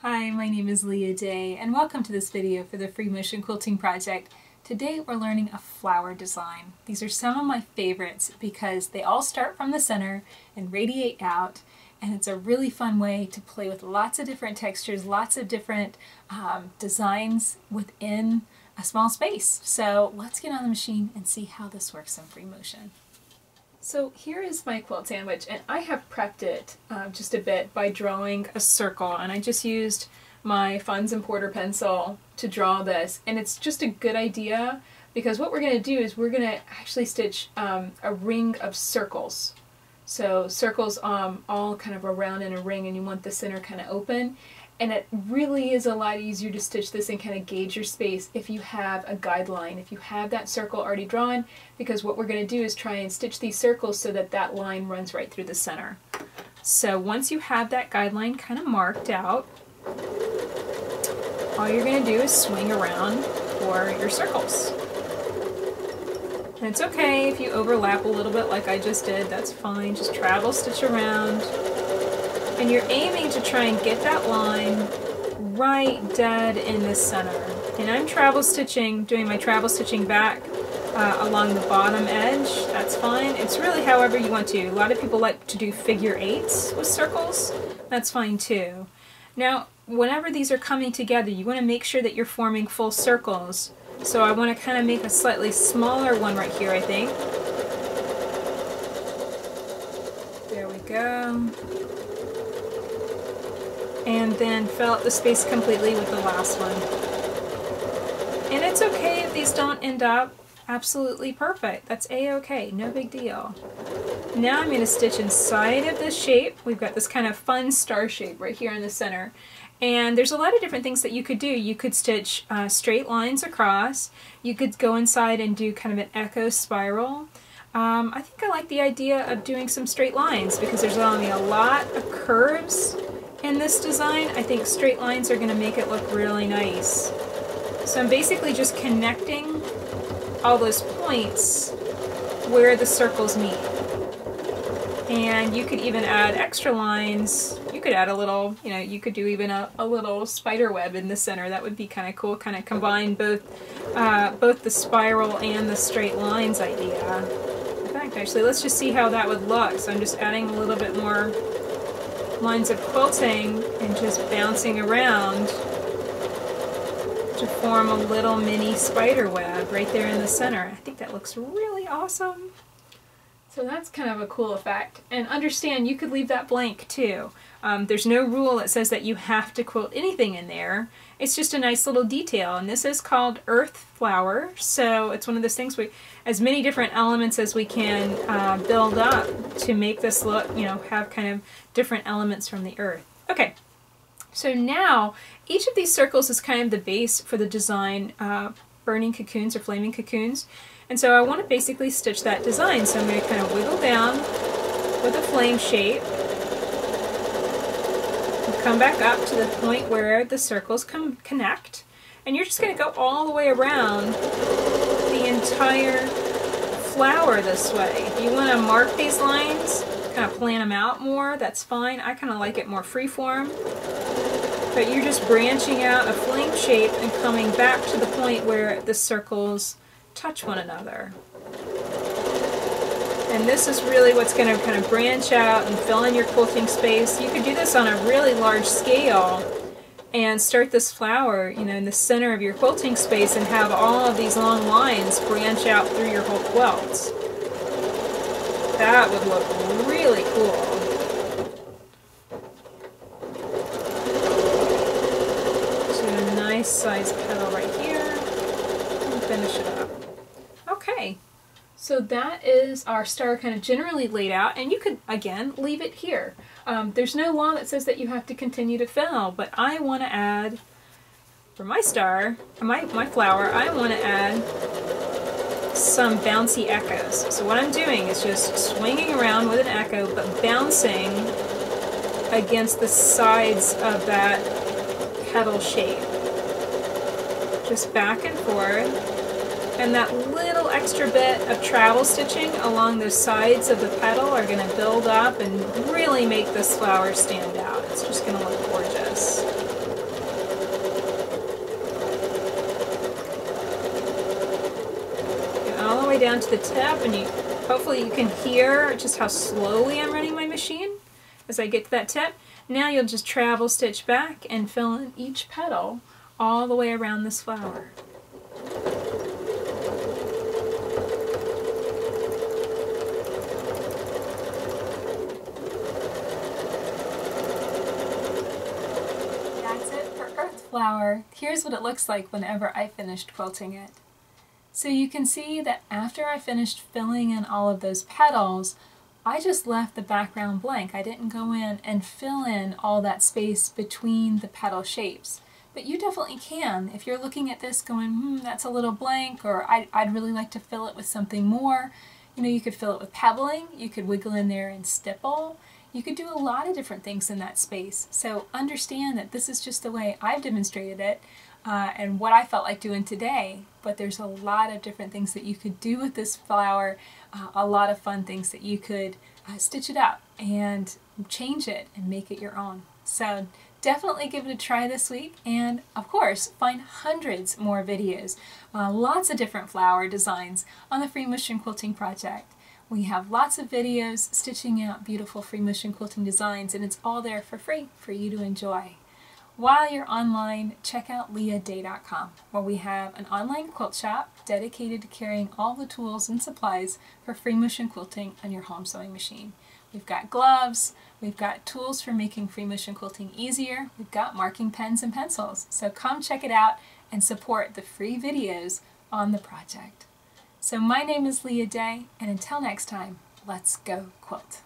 Hi, my name is Leah Day, and welcome to this video for the Free Motion Quilting Project. Today we're learning a flower design. These are some of my favorites because they all start from the center and radiate out, and it's a really fun way to play with lots of different textures, lots of different designs within a small space. So let's get on the machine and see how this works in free motion. So here is my quilt sandwich, and I have prepped it just a bit by drawing a circle, and I just used my Funds and Porter pencil to draw this, and it's just a good idea because what we're going to do is we're going to actually stitch a ring of circles. So circles all kind of around in a ring, and you want the center kind of open. And it really is a lot easier to stitch this and kind of gauge your space if you have a guideline, if you have that circle already drawn, because what we're going to do is try and stitch these circles so that that line runs right through the center. So once you have that guideline kind of marked out, all you're going to do is swing around for your circles. And it's okay if you overlap a little bit like I just did, that's fine, just travel stitch around. And you're aiming to try and get that line right dead in the center. And I'm travel stitching, doing my travel stitching back along the bottom edge. That's fine. It's really however you want to. A lot of people like to do figure eights with circles. That's fine too. Now, whenever these are coming together, you want to make sure that you're forming full circles. So I want to kind of make a slightly smaller one right here, I think. There we go. And then fill out the space completely with the last one. And it's okay if these don't end up absolutely perfect. That's a-okay, no big deal. Now I'm going to stitch inside of this shape. We've got this kind of fun star shape right here in the center. And there's a lot of different things that you could do. You could stitch straight lines across. You could go inside and do kind of an echo spiral. I think I like the idea of doing some straight lines because there's only a lot of curves in this design. I think straight lines are going to make it look really nice. So I'm basically just connecting all those points where the circles meet. And you could even add extra lines. You could add a little, you could do even a little spider web in the center. That would be kind of cool. Kind of combine both the spiral and the straight lines idea. In fact, actually, let's just see how that would look. So I'm just adding a little bit more lines of quilting and just bouncing around to form a little mini spider web right there in the center. I think that looks really awesome. So that's kind of a cool effect. And understand, you could leave that blank too. There's no rule that says that you have to quilt anything in there. It's just a nice little detail. And this is called Earth Flower. So it's one of those things as many different elements as we can build up to make this look, have kind of different elements from the earth. Okay, so now each of these circles is kind of the base for the design, burning cocoons or flaming cocoons. And so I want to basically stitch that design. So I'm going to kind of wiggle down with a flame shape. And come back up to the point where the circles connect. And you're just going to go all the way around the entire flower this way. If you want to mark these lines, kind of plan them out more, that's fine. I kind of like it more freeform. But you're just branching out a flame shape and coming back to the point where the circles touch one another. And this is really what's going to kind of branch out and fill in your quilting space. You could do this on a really large scale and start this flower, in the center of your quilting space and have all of these long lines branch out through your whole quilt. That would look really cool. So a nice size petal right here and finish it up. Okay, so that is our star kind of generally laid out, and you could, again, leave it here. There's no law that says that you have to continue to fill, but I want to add, for my star, my flower, I want to add some bouncy echoes. So what I'm doing is just swinging around with an echo, but bouncing against the sides of that petal shape. Just back and forth. And that little extra bit of travel stitching along the sides of the petal are going to build up and really make this flower stand out. It's just going to look gorgeous. down to the tip, and hopefully you can hear just how slowly I'm running my machine as I get to that tip. Now you'll just travel stitch back and fill in each petal all the way around this flower. That's it for Earth Flower. Here's what it looks like whenever I finished quilting it. So you can see that after I finished filling in all of those petals, I just left the background blank. I didn't go in and fill in all that space between the petal shapes. But you definitely can. If you're looking at this going, that's a little blank, or I'd really like to fill it with something more, you know, you could fill it with pebbling, you could wiggle in there and stipple. You could do a lot of different things in that space. So understand that this is just the way I've demonstrated it and what I felt like doing today. But there's a lot of different things that you could do with this flower, a lot of fun things that you could stitch it up and change it and make it your own. So definitely give it a try this week, and of course find hundreds more videos, lots of different flower designs on the Free Motion Quilting Project. We have lots of videos stitching out beautiful free motion quilting designs, and it's all there for free for you to enjoy. While you're online, check out leahday.com, where we have an online quilt shop dedicated to carrying all the tools and supplies for free motion quilting on your home sewing machine. We've got gloves, we've got tools for making free motion quilting easier, we've got marking pens and pencils. So come check it out and support the free videos on the project. So my name is Leah Day, and until next time, let's go quilt.